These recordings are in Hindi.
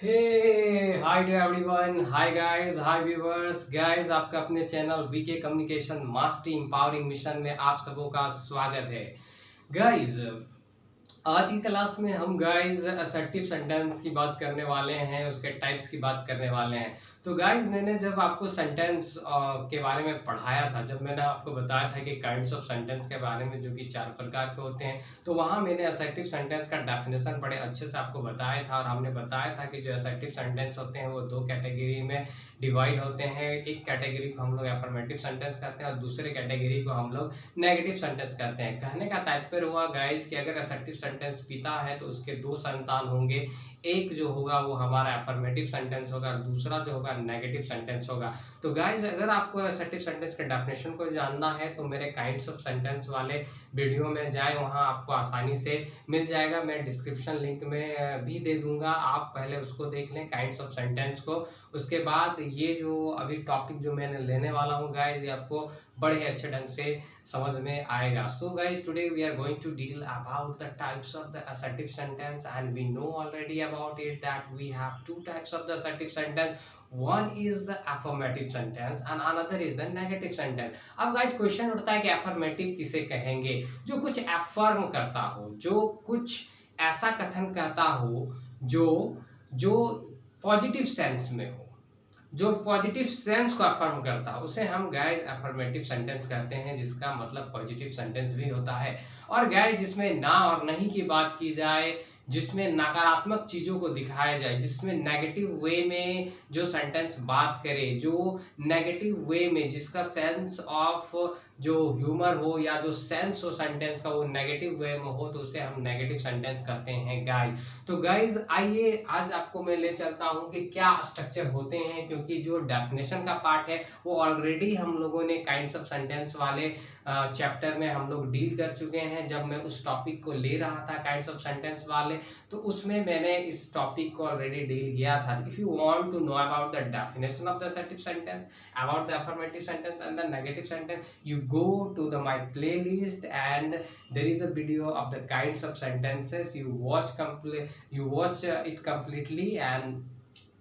Hey hi to everyone, hi guys, hi viewers. Guys, आपका अपने channel VK communication mastery empowering mission में आप सबों का स्वागत है। गाइस, आज की क्लास में हम गाइस असर्टिव सेंटेंस की बात करने वाले हैं, उसके टाइप्स की बात करने वाले हैं। तो गाइस, मैंने जब आपको सेंटेंस के बारे में पढ़ाया था, जब मैंने आपको बताया था कि काइंड्स ऑफ सेंटेंस के बारे में, जो कि 4 प्रकार के होते हैं, तो वहाँ मैंने असर्टिव सेंटेंस का डेफिनेशन बड़े अच्छे से आपको बताया था। और हमने बताया था कि जो असर्टिव सेंटेंस होते हैं वो 2 कैटेगरी में डिवाइड होते हैं। एक कैटेगरी को हम लोग अफर्मेटिव सेंटेंस कहते हैं और दूसरे कैटेगरी को हम लोग नेगेटिव सेंटेंस कहते हैं। कहने का तात्पर्य हुआ गाइस कि अगर असर्टिव सेंटेंस पिता है तो उसके 2 संतान होंगे। एक जो होगा वो हमारा अफर्मेटिव सेंटेंस होगा और दूसरा जो होगा नेगेटिव सेंटेंस होगा। तो गाइस, अगर आपको असर्टिव सेंटेंस के डेफिनेशन को जानना है तो मेरे काइंड्स ऑफ सेंटेंस वाले वीडियो में जाएं, वहां आपको आसानी से मिल जाएगा। मैं डिस्क्रिप्शन लिंक में भी दे दूंगा, आप पहले उसको देख लें, काइंड्स ऑफ सेंटेंस को। उसके बाद ये जो अभी टॉपिक जो मैंने लेने वाला हूँ गाइस, ये आपको बड़े अच्छे ढंग से समझ में आएगा। So guys, today we are going to deal about the types of the assertive sentence, and we know already about it that we have 2 types of the assertive sentence. One is the affirmative sentence and another is the negative sentence. अब गाइस, क्वेश्चन उठता है कि affirmative किसे कहेंगे? जो कुछ affirm करता हो, जो कुछ ऐसा कथन कहता हो जो जो पॉजिटिव सेंस में हो, जो पॉजिटिव सेंस को अफर्म करता है, उसे हम गाइस अफर्मेटिव सेंटेंस कहते हैं, जिसका मतलब पॉजिटिव सेंटेंस भी होता है। और गाइस, जिसमें ना और नहीं की बात की जाए, जिसमें नकारात्मक चीज़ों को दिखाया जाए, जिसमें नेगेटिव वे में जो सेंटेंस बात करे, जो नेगेटिव वे में जिसका सेंस ऑफ जो ह्यूमर हो या जो सेंस हो सेंटेंस का वो नेगेटिव वे में हो, तो उसे हम नेगेटिव सेंटेंस कहते हैं गाइस। तो गाइस, आइए आज आपको मैं ले चलता हूं कि क्या स्ट्रक्चर होते हैं, क्योंकि जो डेफिनेशन का पार्ट है वो ऑलरेडी हम लोगों ने काइंड्स ऑफ सेंटेंस वाले चैप्टर में हम लोग डील कर चुके हैं। जब मैं उस टॉपिक को ले रहा था काइंड्स ऑफ सेंटेंस वाले, तो उसमें मैंने इस टॉपिक को ऑलरेडी डील किया था। If you want to know about the definition of the assertive sentence, about the affirmative sentence and the negative sentence, you go to the my playlist and there is a video of the kinds of sentences. You watch it completely, and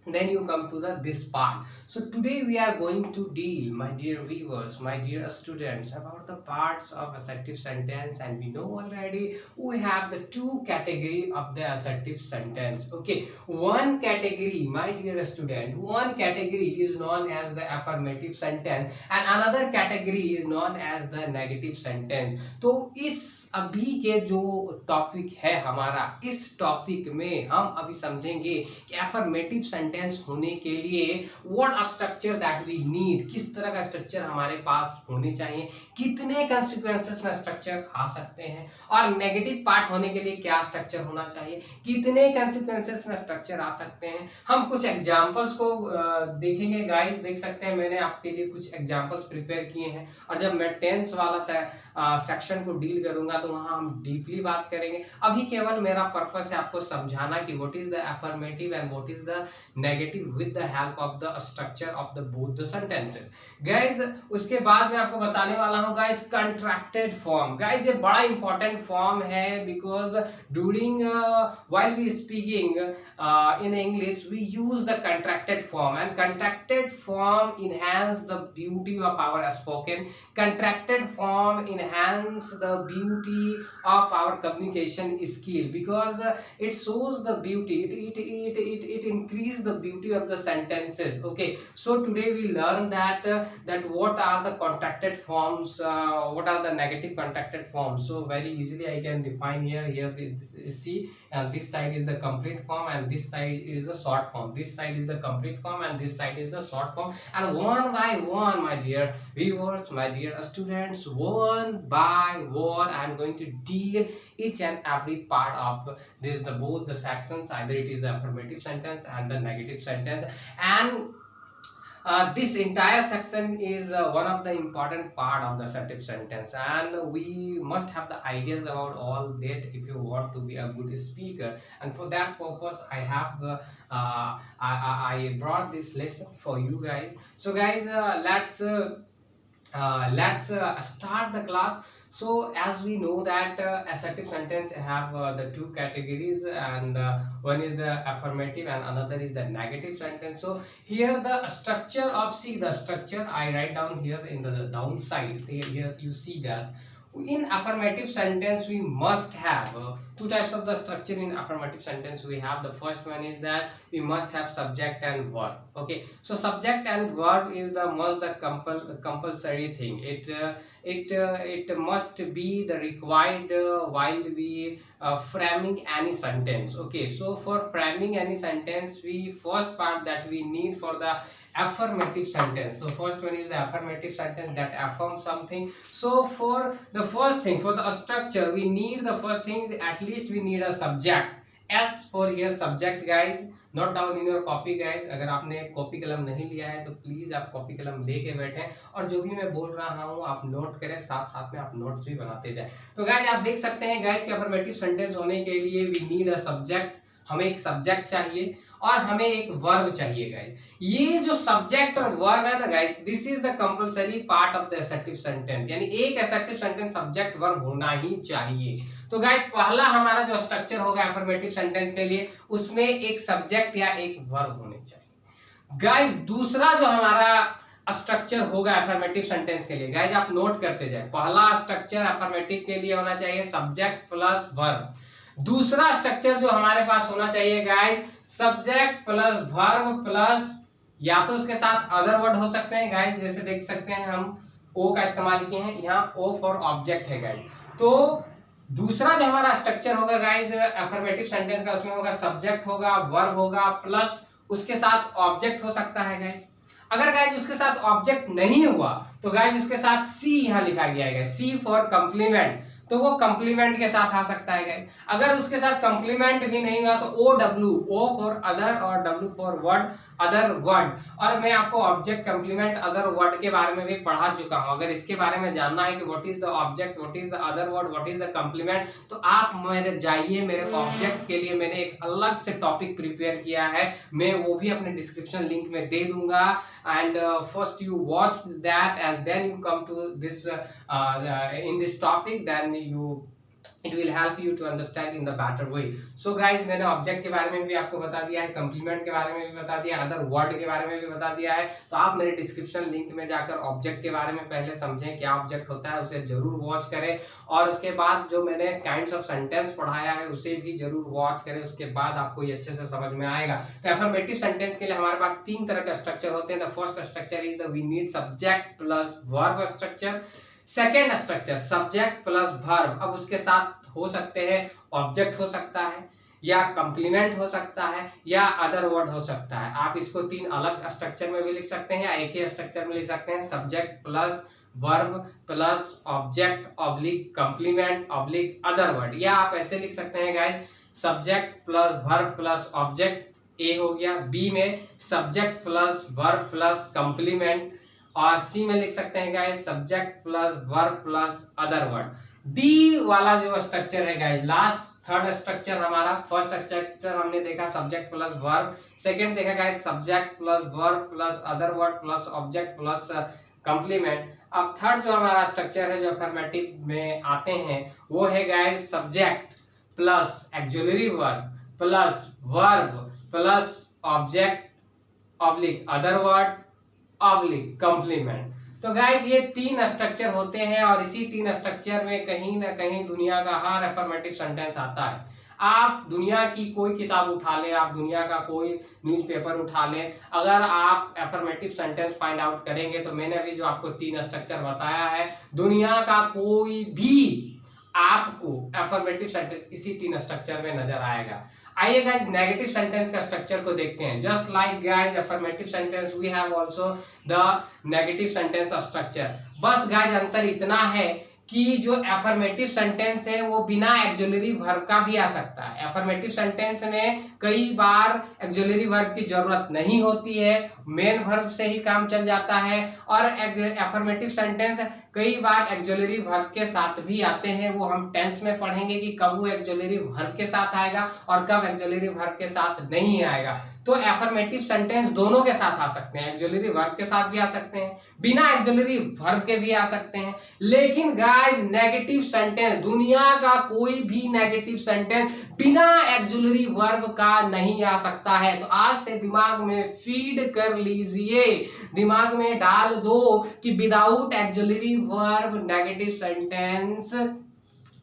then you come to the this part. So today we are going to deal, my dear viewers, my dear students, about the parts of assertive sentence. And we know already we have the 2 category of the assertive sentence. Okay, one category, my dear student, one category is known as the affirmative sentence and another category is known as the negative sentence. तो इस अभी के जो टॉपिक है हमारा, इस टॉपिक में हम अभी समझेंगे कि affirmative सेंटेंस होने के लिए what structure that we need, किस तरह का स्ट्रक्चर हमारे पास होने चाहिए, कितने कंसिक्वेंसेस में स्ट्रक्चर आ सकते हैं, और नेगेटिव पार्ट होने के लिए क्या स्ट्रक्चर होना चाहिए, कितने कंसिक्वेंसेस में स्ट्रक्चर आ सकते हैं। हम कुछ एग्जांपल्स को देखेंगे गाइस, देख सकते हैं मैंने आपके लिए कुछ एग्जांपल्स प्रिपेयर किए हैं। और जब मैं टेंस वाला सेक्शन को डील करूंगा तो वहां हम डीपली बात करेंगे। अभी केवल मेरा पर्पस है आपको समझाना कि what is the affirmative and what is the negative with the help of the structure of the both the sentences guys. उसके बाद मैं आपको बताने वाला हूं गाइस कंट्रैक्टेड फॉर्म। गाइस, ये बड़ा इंपॉर्टेंट फॉर्म है because during while we speaking in English we use the contracted form, and contracted form enhance the beauty of our spoken. Contracted form enhance the beauty of our communication skill because it shows the beauty, it increase the beauty of the sentences. Okay, so today we learn that that what are the contracted forms, what are the negative contracted forms. So very easily I can define here see, this side is the complete form and this side is the short form. This side is the complete form and this side is the short form. And one by one, my dear viewers, my dear students, one by one I am going to deal each and every part of this, the both the sections, either it is the affirmative sentence and the negative sentence. And this entire section is one of the important part of the assertive sentence, and we must have the ideas about all that if you want to be a good speaker. And for that purpose I have I brought this lesson for you guys. So guys, let's start the class. So as we know that assertive sentence have the two categories, and one is the affirmative and another is the negative sentence. So here the structure of, see the structure I write down here in the downside. Here you see that in affirmative sentence we must have two types of the structure. In affirmative sentence we have, the first one is that we must have subject and verb. Okay, so subject and verb is the must, the compulsory thing. It must be the required while we framing any sentence. Okay, so for framing any sentence, we first part that we need for the affirmative sentence. So first one is the affirmative sentence that affirms something. So for the first thing, for the structure, we need the first thing, at least we need a subject. S for here subject guys, note down in your copy guys. अगर आपने कॉपी कलम नहीं लिया है तो प्लीज आप कॉपी कलम लेके बैठें, और जो भी मैं बोल रहा हूँ आप नोट करें, साथ साथ में आप नोट्स भी बनाते जाएं। तो गाइज आप देख सकते हैं गाइज कि अफर्मेटिव सेंटेंस होने के लिए वी नीड अ सब्जेक्ट, हमें एक सब्जेक्ट चाहिए और हमें एक वर्ब चाहिए गाइज। ये जो सब्जेक्ट और वर्ब है ना guys, this is the compulsory part of the assertive sentence, यानी एक असर्टिव सेंटेंस सब्जेक्ट वर्ब होना ही चाहिए। तो गाइज पहला हमारा जो स्ट्रक्चर होगा अफर्मेटिव सेंटेंस के लिए, उसमें एक सब्जेक्ट या एक वर्ब होने चाहिए गाइज। दूसरा जो हमारा स्ट्रक्चर होगा अफर्मेटिव सेंटेंस के लिए गाइज, आप नोट करते जाए, पहला स्ट्रक्चर अफर्मेटिव के लिए होना चाहिए सब्जेक्ट प्लस वर्ब। दूसरा स्ट्रक्चर जो हमारे पास होना चाहिए guys, subject plus verb plus, या तो उसके साथ अदर वर्ड हो सकते हैं गाइज, जैसे देख सकते हैं हम ओ का इस्तेमाल किए हैं, यहाँ ओ फॉर ऑब्जेक्ट है गाइज। तो दूसरा जो हमारा स्ट्रक्चर होगा गाइज अफर्मेटिव सेंटेंस का, उसमें होगा सब्जेक्ट होगा, वर्ब होगा, प्लस उसके साथ ऑब्जेक्ट हो सकता है गाइज। अगर गाइज उसके साथ ऑब्जेक्ट नहीं हुआ तो गाइज उसके साथ सी यहाँ लिखा गया है, सी फॉर कंप्लीमेंट, तो वो कंप्लीमेंट के साथ आ सकता है गाइस। अगर उसके साथ कंप्लीमेंट भी नहीं हुआ तो O W, O for other और W for word, other word. और मैं आपको ऑब्जेक्ट कंप्लीमेंट अदर वर्ड के बारे में भी पढ़ा चुका हूं। अगर इसके बारे में जानना है कि what is the object, what is the other word, what is the complement, तो आप मेरे जाइए, मेरे ऑब्जेक्ट के लिए मैंने एक अलग से टॉपिक प्रिपेयर किया है, मैं वो भी अपने डिस्क्रिप्शन लिंक में दे दूंगा। And first you watch that and then you come to this in this topic, then it will help you to understand in the better way. So guys, मैंने ऑब्जेक्ट के बारे में भी आपको बता दिया है, कंप्लीमेंट के बारे में भी बता दिया है, अदर वर्ड के बारे में भी बता दिया है। तो आप मेरे डिस्क्रिप्शन लिंक में जाकर ऑब्जेक्ट के बारे में पहले समझें क्या ऑब्जेक्ट होता है, उसे जरूर वॉच करें, और उसके बाद जो मैंने काइंड्स ऑफ सेंटेंस पढ़ाया है उसे भी जरूर वॉच करें, उसके बाद आपको ये अच्छे से समझ में आएगा। तो अफर्मेटिव सेंटेंस के लिए हमारे पास तीन तरह का स्ट्रक्चर होते हैं। The first structure is the we need subject plus verb structure. Second structure subject plus verb, अब उसके साथ हो सकते हैं ऑब्जेक्ट हो सकता है, या कंप्लीमेंट हो सकता है, या अदर वर्ड हो सकता है। आप इसको तीन अलग स्ट्रक्चर में भी लिख सकते हैं या एक ही स्ट्रक्चर में लिख सकते हैं, subject plus verb plus object oblique complement oblique other word, या आप ऐसे लिख सकते हैं guys, subject plus verb plus object, A हो गया, बी में subject plus verb plus complement, और सी में लिख सकते हैं guys subject plus verb plus other word. D वाला जो स्ट्रक्चर है गाइस, लास्ट थर्ड स्ट्रक्चर हमारा, फर्स्ट स्ट्रक्चर हमने देखा सब्जेक्ट प्लस वर्ब, सेकंड देखा guys subject plus verb plus other word plus object plus complement. अब थर्ड जो हमारा स्ट्रक्चर है जो अफर्मेटिव में आते हैं वो है guys subject plus auxiliary verb plus verb plus object oblique other word oblique complement. तो गाइस ये तीन स्ट्रक्चर होते हैं, और इसी तीन स्ट्रक्चर में कहीं ना कहीं दुनिया का हर अफर्मेटिव सेंटेंस आता है। आप दुनिया की कोई किताब उठा लें, आप दुनिया का कोई न्यूज़पेपर उठा लें, अगर आप अफर्मेटिव सेंटेंस फाइंड आउट करेंगे तो मैंने अभी जो आपको तीन स्ट्रक्चर बताया है, दुनिया का कोई भी आपको अफर्मेटिव सेंटेंस इसी तीन स्ट्रक्चर में नजर आएगा। आइए गाइस नेगेटिव सेंटेंस का स्ट्रक्चर को देखते हैं। Just like guys affirmative sentence we have also the negative sentence structure. बस गाइस अंतर इतना है कि जो अफर्मेटिव सेंटेंस है वो बिना ऑक्सिलरी वर्ब का भी आ सकता है। अफर्मेटिव सेंटेंस में कई बार ऑक्सिलरी वर्ब की जरूरत नहीं होती है, मेन वर्ब से ही काम चल जाता है, और अफर्मेटिव सेंटेंस कई बार एक्सुलरी वर्ब के साथ भी आते हैं, वो हम टेंस में पढ़ेंगे कि कब वो एक्सुलरी वर्ब के साथ आएगा और कब एक्सुलरी वर्ब के साथ नहीं आएगा। तो एफर्मेटिव सेंटेंस दोनों के साथ आ सकते हैं, एक्सुलरी वर्ब के साथ भी आ सकते हैं, बिना एक्सुलरी वर्ब के भी आ सकते हैं। लेकिन गाइस नेगेटिव सेंटेंस, दुनिया का कोई भी नेगेटिव सेंटेंस बिना एक्सुलरी वर्ब का नहीं आ सकता है। तो आज से दिमाग में फीड कर लीजिए, दिमाग में डाल दो कि without auxiliary verb negative sentence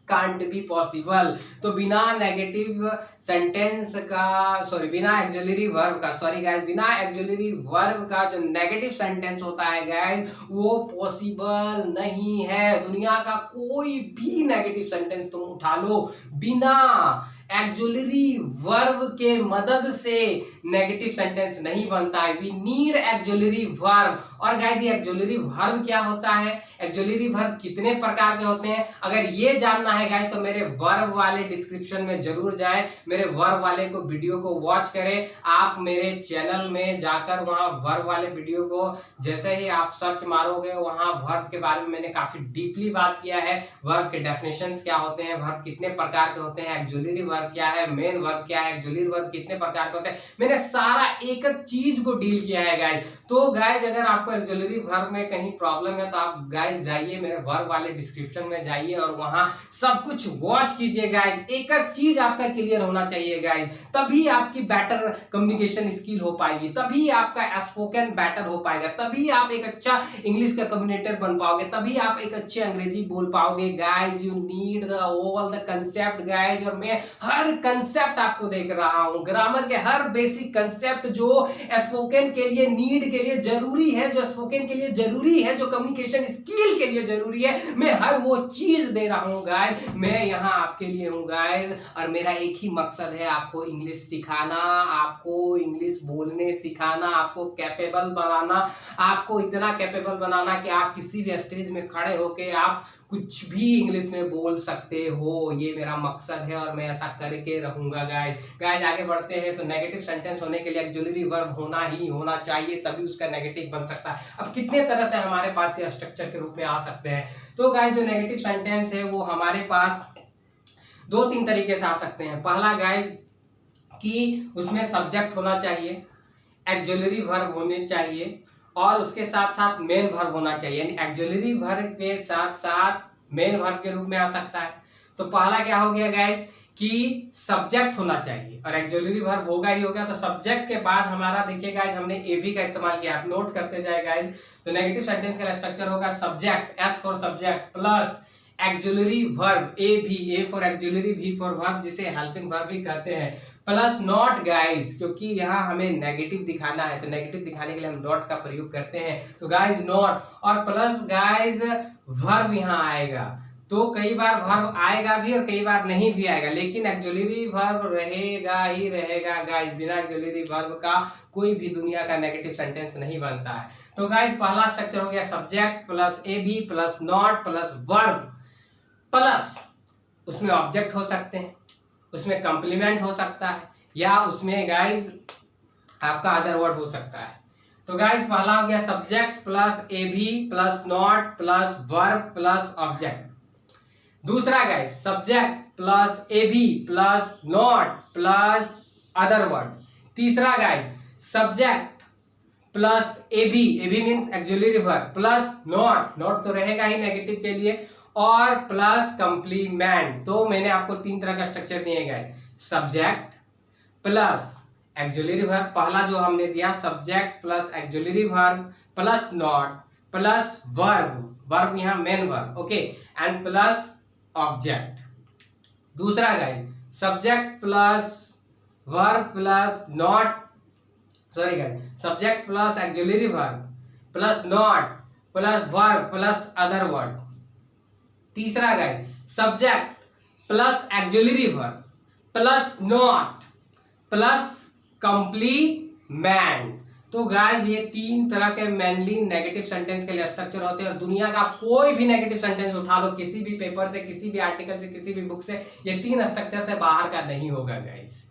can't be possible. तो बिना नेगेटिव सेंटेंस का बिना एक्सुलरी वर्ब का बिना एक्सुलरी वर्ब का जो नेगेटिव सेंटेंस होता है गाइस वो पॉसिबल नहीं है। दुनिया का कोई भी नेगेटिव सेंटेंस तुम उठा लो, बिना एक्सुलरी वर्ब के मदद से नेगेटिव सेंटेंस नहीं बनता है। We need auxiliary verb. और गाइस ये एक्सुलरी वर्ब क्या होता है, एक्सुलरी वर्ब कितने प्रकार के होते हैं, अगर ये जानना है गाइस तो मेरे वर्ब वाले डिस्क्रिप्शन में जरूर जाएं, मेरे वर्ब वाले को वीडियो को वॉच करें। आप मेरे चैनल में जाकर वहां वर्ब वाले वीडियो को जैसे ही आप सर्च मारोगे वहां वर्ब के बारे में मैंने काफी डीपली बात किया है। वर्ब के डेफिनेशंस क्या होते हैं, वर्ब कितने प्रकार के होते हैं, एक्सुलरी वर्ब क्या है, मेन वर्ब क्या है, एक्सुलरी वर्ब कितने प्रकार के होते हैं, मैंने सारा एक चीज को डील किया है गाइस। तो गाइस अगर आपको एक्सुलरी वर्ब में कहीं प्रॉब्लम है तो आप गाइस जाइए मेरे वर्ब वाले डिस्क्रिप्शन में जाइए और वहां सब कुछ वॉच कीजिए गाइस। एक एक चीज आपका क्लियर होना चाहिए गाइस, तभी आपकी बेटर कम्युनिकेशन स्किल हो पाएगी, तभी आपका स्पोकन बेटर हो पाएगा, तभी आप एक अच्छा इंग्लिश का कम्युनिकेटर बन पाओगे, तभी आप एक अच्छे अंग्रेजी बोल पाओगे guys. You need the all the concept guys, और मैं हर कंसेप्ट आपको देख रहा हूं, ग्रामर के हर बेसिक कंसेप्ट जो स्पोकन के लिए नीड के लिए जरूरी है, जो स्पोकन के लिए जरूरी है, जो कम्युनिकेशन स्किल के लिए जरूरी है, मैं हर वो चीज दे रहा हूं गाइस। मैं यहाँ आपके लिए हूं गाइस, और मेरा एक ही मकसद है आपको इंग्लिश सिखाना, आपको इंग्लिश बोलने सिखाना, आपको कैपेबल बनाना, आपको इतना कैपेबल बनाना कि आप किसी भी स्टेज में खड़े होके आप कुछ भी इंग्लिश में बोल सकते हो। ये मेरा मकसद है और मैं ऐसा करके रहूंगा गाइस। आगे बढ़ते हैं। तो नेगेटिव सेंटेंस होने के लिए एक्सुलरी वर्ब होना ही होना चाहिए, तभी उसका नेगेटिव बन सकता है। अब कितने तरह से हमारे पास ये स्ट्रक्चर के रूप में आ सकते हैं, तो गाइस जो नेगेटिव सेंटेंस है वो हमारे पास 2-3 तरीके से आ सकते हैं। पहला गाइस कि उसमें सब्जेक्ट होना चाहिए, एक्सुलरी वर्ब होने चाहिए और उसके साथ साथ मेन वर्ब होना चाहिए, यानी एक्सुलरी वर्ब के साथ साथ मेन वर्ब के रूप में आ सकता है। तो पहला क्या हो गया गाइस कि सब्जेक्ट होना चाहिए और एक्सुलरी वर्ब होगा ही होगा। तो सब्जेक्ट के बाद हमारा देखिए गाइस हमने ए भी का इस्तेमाल किया, आप नोट करते जाए गाइस। तो नेगेटिव सेंटेंस का स्ट्रक्चर होगा subject, S for subject, plus auxiliary verb, A for auxiliary, V for verb, जिसे हेल्पिंग वर्ब भी कहते हैं, प्लस नॉट गाइस, क्योंकि यहाँ हमें नेगेटिव दिखाना है तो नेगेटिव दिखाने के लिए हम नॉट का प्रयोग करते हैं। तो गाइस नॉट, और प्लस गाइस वर्ब यहाँ आएगा। तो कई बार वर्ब आएगा भी और कई बार नहीं भी आएगा, लेकिन एक्सुलरी वर्ब रहेगा ही रहेगा गाइस। बिना एक्सुलरी वर्ब का कोई भी दुनिया का नेगेटिव सेंटेंस नहीं बनता है। तो गाइस पहला स्ट्रक्चर हो गया subject plus A B plus not plus verb, plus उसमें ऑब्जेक्ट हो सकते हैं, उसमें कंप्लीमेंट हो सकता है, या उसमें गाइस आपका अदर वर्ड हो सकता है। तो गाइस पहला हो गया subject plus A B plus not plus verb plus object. दूसरा guys subject plus A B plus not plus other word. तीसरा guys subject plus A B means auxiliary verb plus not तो रहेगा ही नेगेटिव के लिए, और प्लस कंप्लीमेंट। तो मैंने आपको 3 तरह का स्ट्रक्चर दिए गए, सब्जेक्ट प्लस एक्सुलरी वर्ब, पहला जो हमने दिया subject plus auxiliary verb plus not plus verb यहाँ main verb, okay, and plus object. दूसरा guys subject plus verb plus not, subject plus auxiliary verb plus not plus verb plus other word. तीसरा guys subject plus auxiliary verb plus not plus complement. तो गाइस ये 3 तरह के मेनली नेगेटिव सेंटेंस के लिए स्ट्रक्चर होते हैं, और दुनिया का कोई भी नेगेटिव सेंटेंस उठा लो, किसी भी पेपर से, किसी भी आर्टिकल से, किसी भी बुक से, ये 3 स्ट्रक्चर से बाहर का नहीं होगा guys.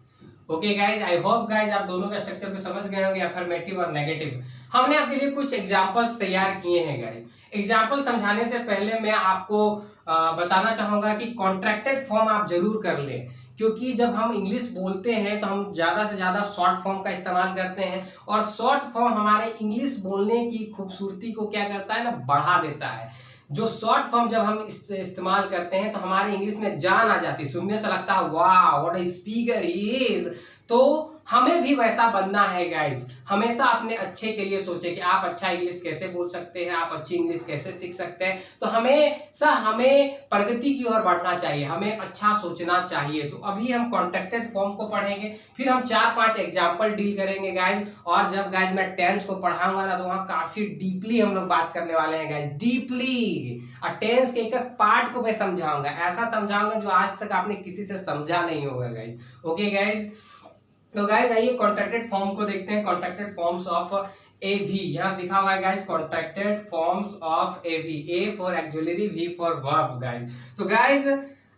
Okay guys, I hope guys आप दोनों का स्ट्रक्चर को समझ गए होंगे, अफर्मेटिव और नेगेटिव। हमने आपके लिए कुछ एग्जांपल्स तैयार किए हैं गाइज। एग्जांपल समझाने से पहले मैं आपको बताना चाहूंगा कि कॉन्ट्रैक्टेड फॉर्म आप जरूर कर लें, क्योंकि जब हम इंग्लिश बोलते हैं तो हम ज़्यादा से ज़्यादा शॉर्ट फॉर्म का इस्तेमाल करते हैं, और शॉर्ट फॉर्म हमारे इंग्लिश बोलने की खूबसूरती को क्या करता है ना, बढ़ा देता है। जो शॉर्ट फॉर्म जब हम इस्तेमाल करते हैं तो हमारे इंग्लिश में जान आ जाती है, सुनने से लगता है वाह what a speaker he is. तो हमें भी वैसा बनना है गाइज। हमेशा अपने अच्छे के लिए सोचें कि आप अच्छा इंग्लिश कैसे बोल सकते हैं, आप अच्छी इंग्लिश कैसे सीख सकते हैं। तो हमेशा हमें प्रगति की ओर बढ़ना चाहिए, हमें अच्छा सोचना चाहिए। तो अभी हम कॉन्ट्रैक्टेड फॉर्म को पढ़ेंगे, फिर हम 4-5 एग्जाम्पल डील करेंगे गाइज। और जब गाइज मैं टेंस को पढ़ाऊंगा ना, तो वहाँ काफी डीपली हम लोग बात करने वाले हैं गाइज, डीपली। और टेंस के एक एक पार्ट को मैं समझाऊंगा, ऐसा समझाऊंगा जो आज तक आपने किसी से समझा नहीं होगा गाइज। ओके गाइज, तो गाइज आइए कॉन्ट्रैक्टेड फॉर्म को देखते हैं। कॉन्ट्रैक्टेड फॉर्म्स ऑफ एवी यहाँ लिखा हुआ है guys, contracted forms of AV. A for auxiliary, V for verb guys. तो गाइज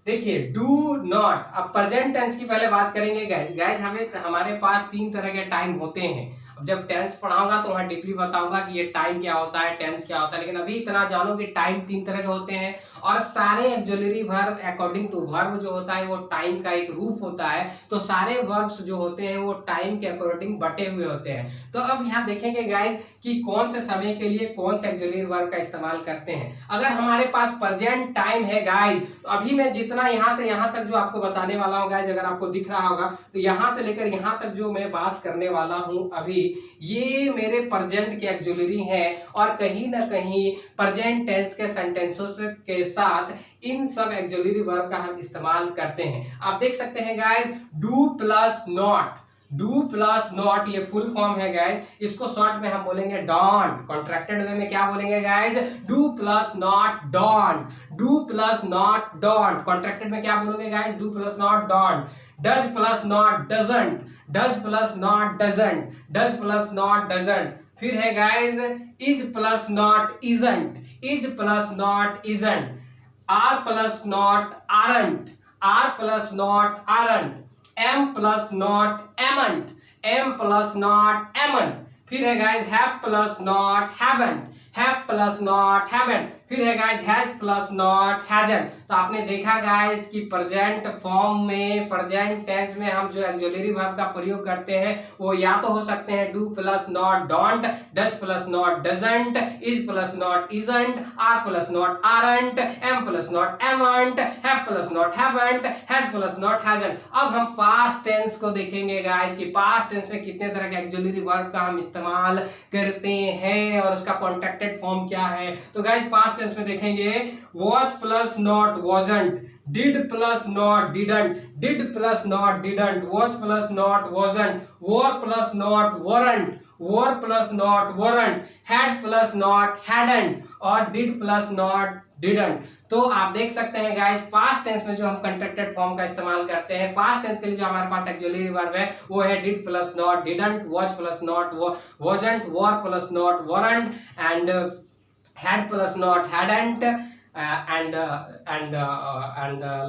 देखिए, डू नॉट, अब प्रेजेंट टेंस की पहले बात करेंगे गाइज। गाइज हमारे पास 3 तरह के टाइम होते हैं। अब जब टेंस पढ़ाऊंगा तो वहाँ डीपली बताऊंगा कि ये टाइम क्या होता है, टेंस क्या होता है, लेकिन अभी इतना जानो कि टाइम 3 तरह के होते हैं, और सारे auxiliary verb according to verb जो होता है वो टाइम का एक रूप होता है। तो सारे वर्ब्स जो होते हैं वो टाइम के अकॉर्डिंग बटे हुए होते हैं। तो अब यहाँ देखेंगे गाइज कि कौन से समय के लिए कौन से एक्सुलरी वर्ब का इस्तेमाल करते हैं। अगर हमारे पास प्रेजेंट टाइम है गाइज, तो अभी मैं जितना यहाँ से यहाँ तक जो आपको बताने वाला हूँ गाइज, अगर आपको दिख रहा होगा तो यहाँ से लेकर यहाँ तक जो मैं बात करने वाला हूँ अभी, ये मेरे प्रेजेंट के एक्सुलरी हैं, और कहीं ना कहीं प्रेजेंट टेंस के सेंटेंसों के साथ इन सब एक्सुलरी वर्ब का हम इस्तेमाल करते हैं। आप देख सकते हैं guys, do plus not, do plus not ये फुल फॉर्म है गाइस, इसको शॉर्ट में हम बोलेंगे डोंट। कॉन्ट्रैक्टेड वे में क्या बोलेंगे guys, do plus not don't, do plus not don't. Contracted में क्या बोलोगे guys, do plus not don't. Does plus not doesn't, does plus not doesn't, does plus not doesn't. फिर है guys, is plus not isn't, is plus not isn't. Are plus not aren't, are plus not aren't. Am plus not amn't, am plus not amn't. फिर है guys, have plus not haven't, have plus not haven't. फिर है guys, has plus not hasn't. तो आपने देखा गाइस कि प्रेजेंट फॉर्म में, प्रेजेंट टेंस में हम जो एक्सुलरी वर्ब का प्रयोग करते हैं वो या तो हो सकते हैं do plus not don't, does plus not doesn't, is plus not isn't, are plus not aren't, am plus not amn't, have plus not haven't, has plus not hasn't. अब हम पास्ट टेंस को देखेंगे गाइस कि पास्ट टेंस में कितने तरह के एक्सुलरी वर्ब का हम इस्तेमाल करते हैं और उसका कॉन्ट्रैक्टेड फॉर्म क्या है। तो गाइस पास्ट टेंस में देखेंगे, watch plus not wasn't, did plus not didn't, did plus not didn't, watch plus not wasn't, were plus not weren't, were plus not weren't, had plus not hadn't, और did plus not didn't। तो आप देख सकते हैं गाइस, पास्ट टेंस में जो हम कॉन्ट्रैक्टेड फॉर्म का इस्तेमाल करते हैं, पास्ट टेंस के लिए जो हमारे पास एक्सुलरी वर्ब है वो है did plus not didn't, was plus not wasn't, were plus not weren't, and had plus not hadn't, and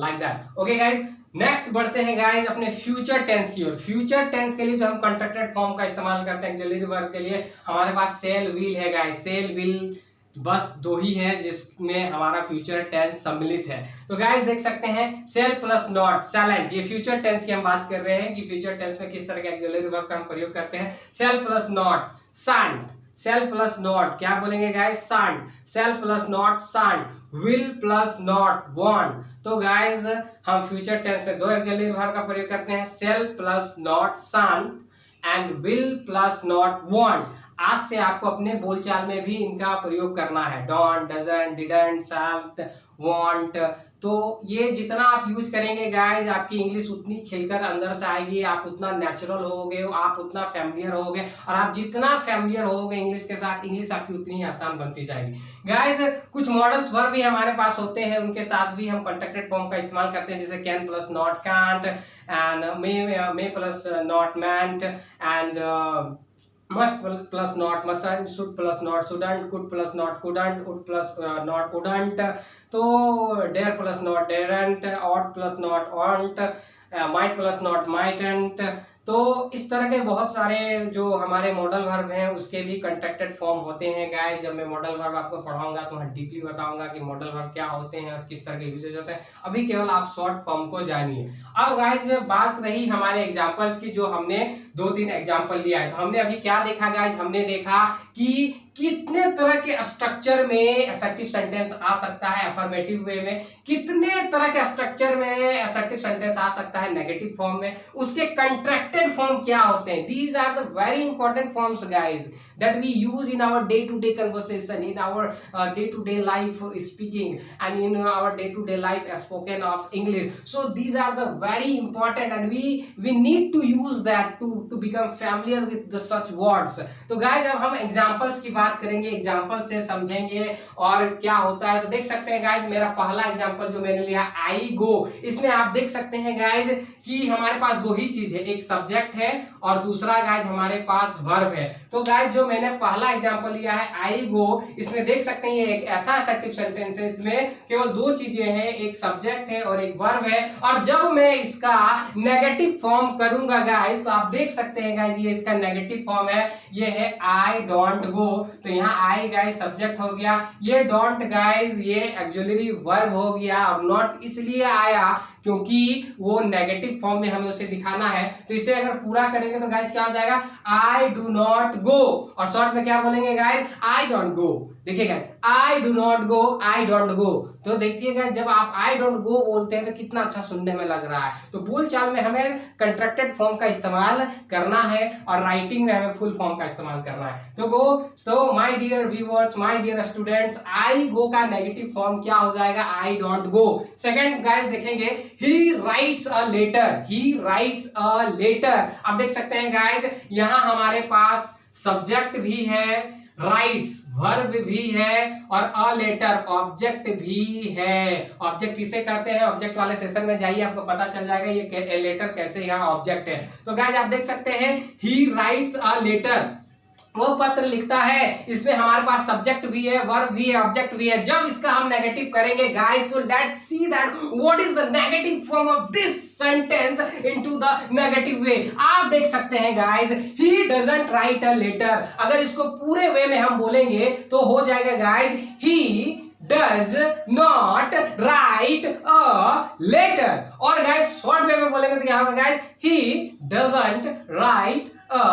like that। Okay guys, next बढ़ते हैं गाइज अपने फ्यूचर टेंस की ओर। फ्यूचर टेंस के लिए जो हम कॉन्ट्रैक्टेड फॉर्म का इस्तेमाल करते हैं एक्सुलरी वर्ब के लिए, हमारे पास सेल विल है गाइज, सेल विल बस 2 ही है जिसमें हमारा फ्यूचर टेंस सम्मिलित है। तो गाइस देख सकते हैं, सेल प्लस नॉट सैलेंट, ये फ्यूचर टेंस की हम बात कर रहे हैं कि फ्यूचर टेंस में किस तरह के एक्सुलरी वर्ब का हम प्रयोग करते हैं। Shall plus not shan't, shall plus not क्या बोलेंगे guys, shan't. Shall plus not shan't, will plus not won't. तो गाइस हम फ्यूचर टेंस में 2 एक्सुलरी वर्ब का प्रयोग करते हैं, shall plus not shan't and will plus not won't. आज से आपको अपने बोलचाल में भी इनका प्रयोग करना है, don't, doesn't, didn't, salt, want. तो ये जितना आप यूज करेंगे गाइज, आपकी इंग्लिश उतनी खिलकर अंदर से आएगी, आप उतना नेचुरल होगे, आप उतना फैमिलियर होगे, और आप जितना फैमिलियर होगे इंग्लिश के साथ, इंग्लिश आपकी उतनी ही आसान बनती जाएगी। गाइज कुछ मॉडल्स वर्ब भी हमारे पास होते हैं, उनके साथ भी हम कॉन्ट्रैक्टेड फॉर्म का इस्तेमाल करते हैं, जैसे can plus not can't, and may plus not meant, and must plus not mustn't, should plus not shouldn't, could plus not couldn't, would plus not wouldn't। तो dare plus not daren't, ought plus not oughtn't, might plus not mightn't। तो इस तरह के बहुत सारे जो हमारे मॉडल वर्ब हैं उसके भी कंट्रैक्टेड फॉर्म होते हैं गाइस। जब मैं मॉडल वर्ब आपको पढ़ाऊंगा तो मैं डीपली बताऊंगा कि मॉडल वर्ब क्या होते हैं और किस तरह के यूजेज होते हैं। अभी केवल आप शॉर्ट फॉर्म को जानिए। अब गाइस बात रही हमारे एग्जांपल्स की, जो हमने 2-3 एग्जांपल लिया है। तो हमने अभी क्या देखा गाइस, हमने देखा कि कितने तरह के स्ट्रक्चर में असर्टिव सेंटेंस आ सकता है अफर्मेटिव वे में, कितने तरह के स्ट्रक्चर में असर्टिव सेंटेंस आ सकता है नेगेटिव फॉर्म में, उसके कंट्रैक्टेड फॉर्म क्या होते हैं। These are the very important forms guys that we use in our day-to-day conversation, in our day-to-day life speaking, and in our day-to-day life spoken of English. So these are the very important, and we need to use that to become familiar with the such words. तो guys अब हम examples की बात करेंगे, examples से समझेंगे और क्या होता है। तो देख सकते हैं guys, मेरा पहला example जो मैंने लिया I go, इसमें आप देख सकते हैं guys कि हमारे पास दो ही चीज है, एक सब्जेक्ट है और दूसरा गाइज हमारे पास वर्ब है। तो गाइज जो मैंने पहला एग्जांपल लिया है आई गो, इसमें देख सकते हैं ये एक ऐसा असर्टिव सेंटेंस है, इसमें केवल दो चीजें हैं, एक सब्जेक्ट है और एक वर्ब है। और जब मैं इसका नेगेटिव फॉर्म करूंगा गाइज, तो आप देख सकते हैं गाइज ये इसका नेगेटिव फॉर्म है, ये है आई डोंट गो। तो यहाँ आई गाइज सब्जेक्ट हो गया, ये डोंट गाइज ये एक्सुअली वर्ब हो गया। अब नॉट इसलिए आया क्योंकि वो नेगेटिव फॉर्म में हमें उसे दिखाना है। तो इसे अगर पूरा करेंगे तो गाइस क्या हो जाएगा, आई डू नॉट गो, और शॉर्ट में क्या बोलेंगे गाइस, आई डोंट गो। देखिएगा I do not go, I don't go. तो देखिएगा जब आप आई डोंट गो बोलते हैं तो कितना अच्छा सुनने में लग रहा है। तो बोलचाल में हमें कंट्रैक्टेड फॉर्म का इस्तेमाल करना है और राइटिंग में हमें फुल फॉर्म का इस्तेमाल करना है। तो go, so my dear viewers, my dear students, I go का नेगेटिव फॉर्म क्या हो जाएगा, I don't go. Second guys देखेंगे, he writes a letter, he writes a letter. अब देख सकते हैं गाइस यहाँ हमारे पास सब्जेक्ट भी है, राइट्स वर्ब भी है और अ लेटर ऑब्जेक्ट भी है। ऑब्जेक्ट किसे कहते हैं, ऑब्जेक्ट वाले सेशन में जाइए, आपको पता चल जाएगा ये लेटर कैसे यहाँ ऑब्जेक्ट है। तो गाइस आप देख सकते हैं ही राइट्स अ लेटर, वो पत्र लिखता है। इसमें हमारे पास सब्जेक्ट भी है, वर्ब भी है, ऑब्जेक्ट भी है। जब इसका हम नेगेटिव करेंगे गाइस, तो let's see that what is the negative form of this sentence into the negative way. आप देख सकते हैं guys, he doesn't write a letter. अगर इसको पूरे वे में हम बोलेंगे तो हो जाएगा guys, he does not write a letter। और गाइस शॉर्ट वे में बोलेंगे तो क्या होगा guys, he doesn't write a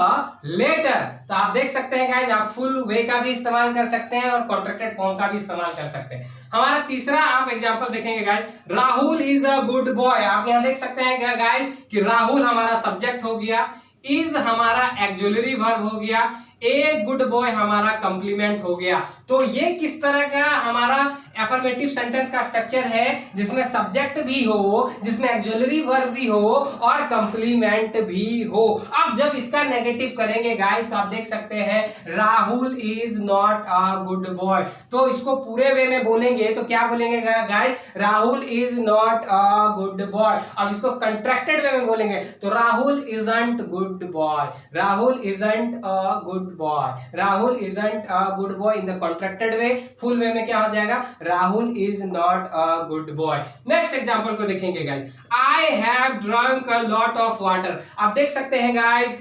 letter। तो आप देख सकते हैं गाइस, आप फुल वे का भी इस्तेमाल कर सकते हैं और कॉन्ट्रैक्टेड फॉर्म का भी इस्तेमाल कर सकते हैं। हमारा तीसरा आप एग्जांपल देखेंगे guys, Rahul is a good boy. आप यहां देख सकते हैं गाइस कि राहुल हमारा सब्जेक्ट हो गया, इज हमारा एक्सुलरी वर्ब हो गया, ए गुड बॉय हमारा कंप्लीमेंट हो गया। तो ये किस तरह का हमारा एफर्मेटिव सेंटेंस का स्ट्रक्चर है, जिसमें सब्जेक्ट भी हो, जिसमें एक्सुलरी वर्ब भी हो और कंप्लीमेंट भी हो। अब जब इसका नेगेटिव करेंगे गाइस, तो आप देख सकते हैं Rahul is not a good boy. तो इसको पूरे वे में बोलेंगे तो क्या बोलेंगे guys, Rahul is not a good boy. अब इसको कंट्रैक्टेड वे में बोलेंगे तो Rahul isn't good boy, Rahul isn't a good boy, Rahul isn't a good boy in the contracted way. Full way में क्या हो जाएगा, Rahul is not a good boy. Next example को देखेंगे guys, I have drunk a lot of water. आप देख सकते हैं गाइस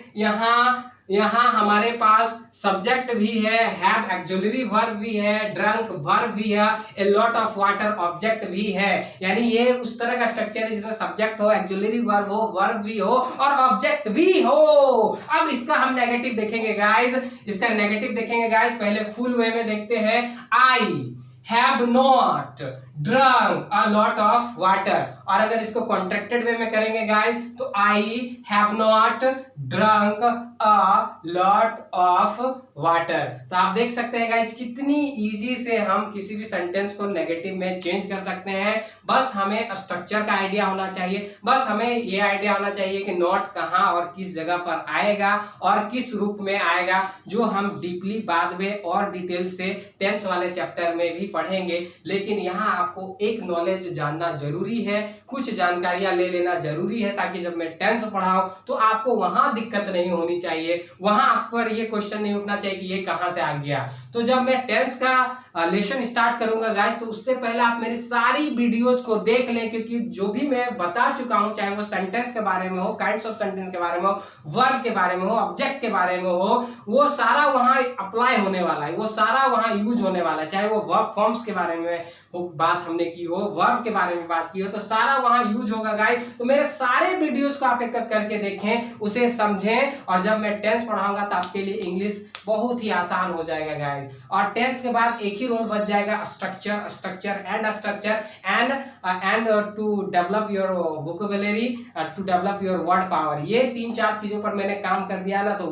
यहाँ हमारे पास सब्जेक्ट भी है, हैव एक्सुलरी वर्ब भी है, ड्रंक वर्ब भी है, a lot of water object भी है। यानी ये उस तरह का स्ट्रक्चर है जिसमें सब्जेक्ट हो, एक्सुलरी वर्ब हो, वर्ब भी हो और ऑब्जेक्ट भी हो। अब इसका हम नेगेटिव देखेंगे गाइस, इसका नेगेटिव देखेंगे गाइस। पहले फुल वे में देखते हैं, I have not drunk a lot of water. और अगर इसको कॉन्ट्रैक्टेड वे में करेंगे गाइस, तो I have not drunk a lot of water. तो आप देख सकते हैं गाइस कितनी इजी से हम किसी भी सेंटेंस को नेगेटिव में चेंज कर सकते हैं। बस हमें स्ट्रक्चर का आइडिया होना चाहिए, बस हमें ये आइडिया होना चाहिए कि नॉट कहाँ और किस जगह पर आएगा और किस रूप में आएगा, जो हम डीपली बाद में और डिटेल से टेंस वाले चैप्टर में भी पढ़ेंगे। लेकिन यहाँ आपको एक नॉलेज जानना जरूरी है, कुछ जानकारियां ले लेना जरूरी है, ताकि जब मैं टेंस पढ़ाऊं तो आपको वहां दिक्कत नहीं होनी चाहिए, वहां आप पर ये क्वेश्चन नहीं उठना चाहिए कि ये कहां से आ गया। तो जब मैं टेंस का लेसन स्टार्ट करूंगा गाइस, तो उससे पहले आप मेरी सारी वीडियोस को देख लें, क्योंकि जो भी मैं बता चुका हूं, चाहे वो सेंटेंस के बारे में हो, काइंड्स ऑफ सेंटेंस के बारे में हो, वर्ब के बारे में हो, ऑब्जेक्ट के बारे में हो, वो सारा वहां अप्लाई होने वाला है, वो सारा वहां यूज होने वाला है। चाहे वो वर्ब फॉर्म्स के बारे में बात हमने की हो, वर्ब के बारे में बात की हो, तो सारा वहां यूज होगा गाइस। तो मेरे सारे वीडियोस को आप एक एक करके देखें, उसे समझें, और जब मैं टेंस पढ़ाऊंगा तो आपके लिए इंग्लिश बहुत ही आसान हो जाएगा गाइस। और टेंस के बाद एक ही रोल बच जाएगा, structure, structure and structure and to develop your vocabulary, to develop your word power. ये 3-4 चीजों पर मैंने काम कर दिया ना, तो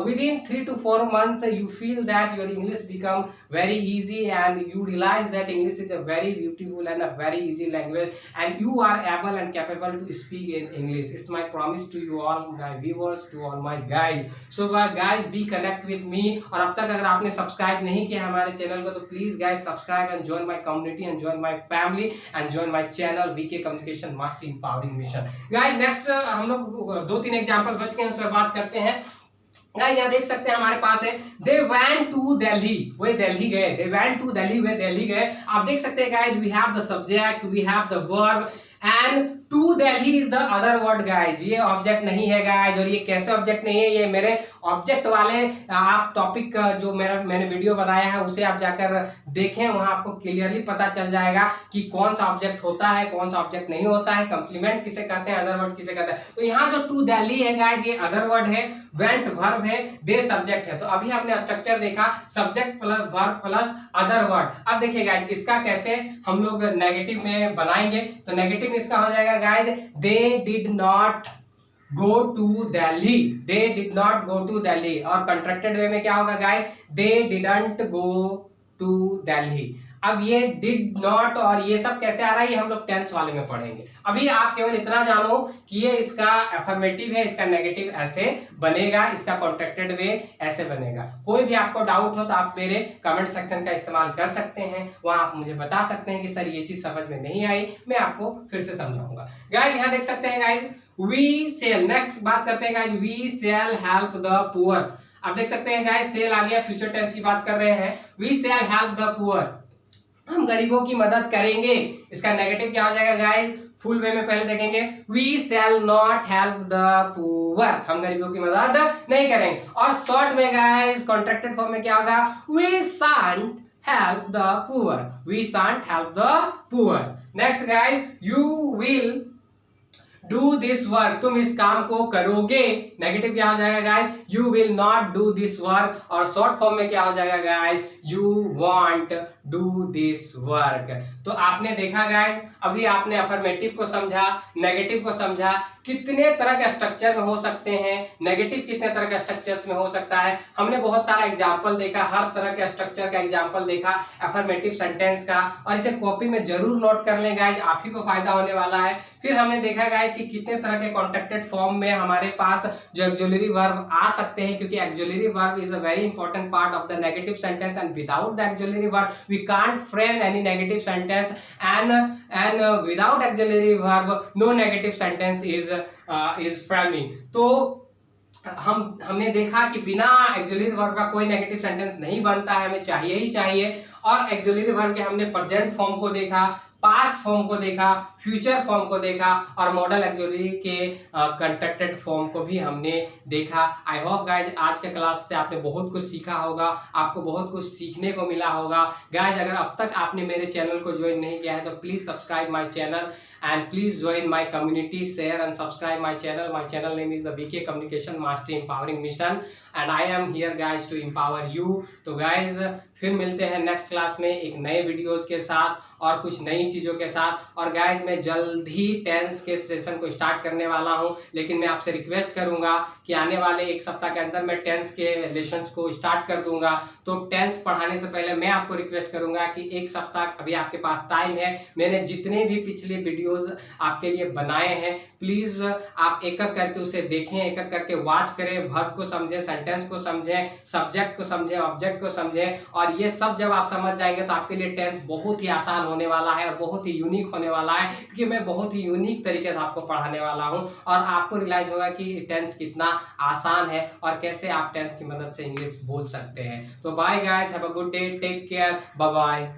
within 3 to 4 months you feel that your English become very easy, and you realize that English is a very beautiful and a very easy language, and you are able and capable to speak in English. It's my promise to you all my viewers, to all my guys. So guys, be connect with me. और अब तक अगर आपने सब्सक्राइब नहीं किया हमारे चैनल को, तो please guys subscribe and join my community and join my family and join my channel VK communication master empowering mission. Guys next हम लोग 2-3 एग्जांपल बच गए, उस पर बात करते हैं। यहाँ देख सकते हैं हमारे पास है, दे वेंट टू दिल्ली, वे दिल्ली गए, दे वेंट टू दिल्ली, वे दिल्ली गए। आप देख सकते हैं guys, we have the subject, we have the verb, and to Delhi is the other word guys. ये ऑब्जेक्ट नहीं है गाइस, और ये कैसे ऑब्जेक्ट नहीं है, ये मेरे ऑब्जेक्ट वाले आप टॉपिक जो मैंने वीडियो बनाया है उसे आप जाकर देखें, वहां आपको क्लियरली पता चल जाएगा कि कौन सा ऑब्जेक्ट होता है, कौन सा ऑब्जेक्ट नहीं होता है, कंप्लीमेंट किसे कहते हैं, अदर वर्ड किसे कहते हैं। तो यहाँ जो टू दिल्ली है गाइस, ये अदर वर्ड है, वेंट वर्ब है, दे सब्जेक्ट है। तो अभी हमने स्ट्रक्चर देखा, subject plus verb plus other word. अब देखिए गाइस, इसका कैसे हम लोग नेगेटिव में बनाएंगे, तो नेगेटिव इसका हो जाएगा guys, they did not go to Delhi, they did not go to Delhi. और कंट्रैक्टेड वे में क्या होगा guys, they didn't go to Delhi. अब ये डिड नॉट और ये सब कैसे आ रहा है, ये हम लोग टेंस वाले में पढ़ेंगे। अभी आप केवल इतना जानो कि ये इसका अफर्मेटिव है, इसका नेगेटिव ऐसे बनेगा, इसका कॉन्ट्रैक्टेड वे ऐसे बनेगा। कोई भी आपको डाउट हो तो आप मेरे कमेंट सेक्शन का इस्तेमाल कर सकते हैं, वहां आप मुझे बता सकते हैं कि सर ये चीज समझ में नहीं आई, मैं आपको फिर से समझाऊंगा। गाइस यहाँ देख सकते हैं गाइस, वी सेल, नेक्स्ट बात करते हैं guys, we shall help the poor. आप देख सकते हैं गाइस, सेल आ गया, फ्यूचर टेंस की बात कर रहे हैं, we shall help the poor, हम गरीबों की मदद करेंगे। इसका नेगेटिव क्या हो जाएगा गाइस, फुल वे में पहले देखेंगे, we shall not help the poor, हम गरीबों की मदद नहीं करेंगे। और शॉर्ट में गाइस कॉन्ट्रैक्टेड फॉर्म में क्या होगा, we shan't help the poor, we shan't help the poor. Next guys, you will do this work, तुम इस काम को करोगे। नेगेटिव क्या हो जाएगा guys, you will not do this work. और शॉर्ट फॉर्म में क्या हो जाएगा guys, you won't do this work. तो आपने देखा गाइस, अभी आपने अफर्मेटिव को समझा, नेगेटिव को समझा, कितने तरह के स्ट्रक्चर में हो सकते हैं, नेगेटिव कितने तरह के स्ट्रक्चर्स में हो सकता है। हमने बहुत सारा एग्जांपल देखा, हर तरह के स्ट्रक्चर का एग्जांपल देखा अफर्मेटिव सेंटेंस का, और इसे कॉपी में जरूर नोट कर लें गाइस, आप ही को फायदा होने वाला है। फिर हमने देखा गाइस कि कितने तरह के कॉन्ट्रैक्टेड फॉर्म में हमारे पास जो एक्सुलरी वर्ब आ सकते हैं, क्योंकि auxiliary verb is a very important part of the negative sentence, and without the auxiliary verb we can't frame any negative sentence, and without auxiliary verb no negative sentence is framing. तो हमने देखा कि बिना एक्सुलरी वर्ब का कोई नेगेटिव सेंटेंस नहीं बनता है, हमें चाहिए ही चाहिए। और एक्सुलरी वर्ब के हमने प्रेजेंट फॉर्म को देखा, पास्ट फॉर्म को देखा, फ्यूचर फॉर्म को देखा, और मॉडल एक्सुलरी के कॉन्ट्रैक्टेड फॉर्म को भी हमने देखा। आई होप गाइज आज के क्लास से आपने बहुत कुछ सीखा होगा, आपको बहुत कुछ सीखने को मिला होगा। गाइज अगर अब तक आपने मेरे चैनल को ज्वाइन नहीं किया है तो please subscribe my channel and please join my community, share and subscribe my channel name is the VK Communication Master Empowering Mission and I am here guys to empower you। तो guys फिर मिलते हैं नेक्स्ट क्लास में एक नए वीडियोज के साथ और कुछ नई चीज़ों के साथ। और गाइज मैं जल्द ही टेंस के सेशन को स्टार्ट करने वाला हूं, लेकिन मैं आपसे रिक्वेस्ट करूंगा कि आने वाले एक सप्ताह के अंदर मैं टेंस के लेसन्स को स्टार्ट कर दूंगा। तो टेंस पढ़ाने से पहले मैं आपको रिक्वेस्ट करूंगा कि एक सप्ताह अभी आपके पास टाइम है। मैंने जितने भी पिछले वीडियोज आपके लिए बनाए हैं प्लीज़ आप एक एक करके उसे देखें, एक एक करके वॉच करें, वर्ब को समझें, सेंटेंस को समझें, सब्जेक्ट को समझें, ऑब्जेक्ट को समझें। और ये सब जब आप समझ जाएंगे तो आपके लिए टेंस बहुत ही आसान होने वाला है और बहुत ही यूनिक होने वाला है, क्योंकि मैं बहुत ही यूनिक तरीके से आपको पढ़ाने वाला हूँ और आपको रियलाइज होगा कि टेंस कितना आसान है और कैसे आप टेंस की मदद से इंग्लिश बोल सकते हैं। तो bye guys, have a good day, take care, bye bye.